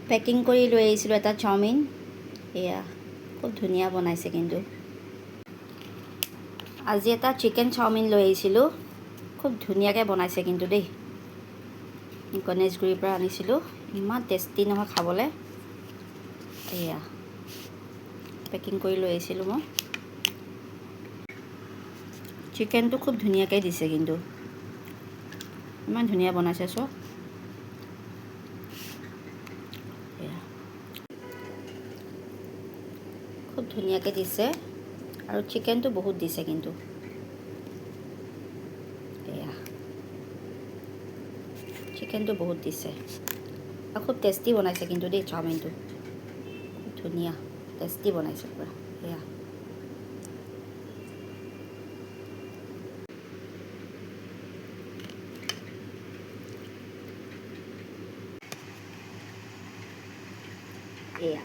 Packing কৰি লৈ আহিছিলোঁ এটা চাওমিন। এয়া খুব ধুনীয়া বনাইছে কিন্তু। আজি এটা চিকেন চাওমিন লৈ আহিছিলোঁ, খুব ধুনীয়াকৈ বনাইছে কিন্তু দেই। গণেশগুৰিৰ পৰা আনিছিলোঁ, ইমান টেষ্টি নহয় খাবলৈ। এয়া পেকিং কৰি লৈ আহিছিলোঁ মই। চিকেনটো খুব ধুনীয়াকৈ দিছে কিন্তু, ইমান ধুনীয়া বনাইছে চব। এয়া খুব ধুনীয়াকৈ দিছে আৰু চিকেনটো বহুত দিছে কিন্তু। এয়া চিকেনটো বহুত দিছে আৰু খুব টেষ্টি বনাইছে কিন্তু দেই চাওমিনটো। খুব ধুনীয়া টেষ্টি বনাইছে পূৰা। এয়া এয়া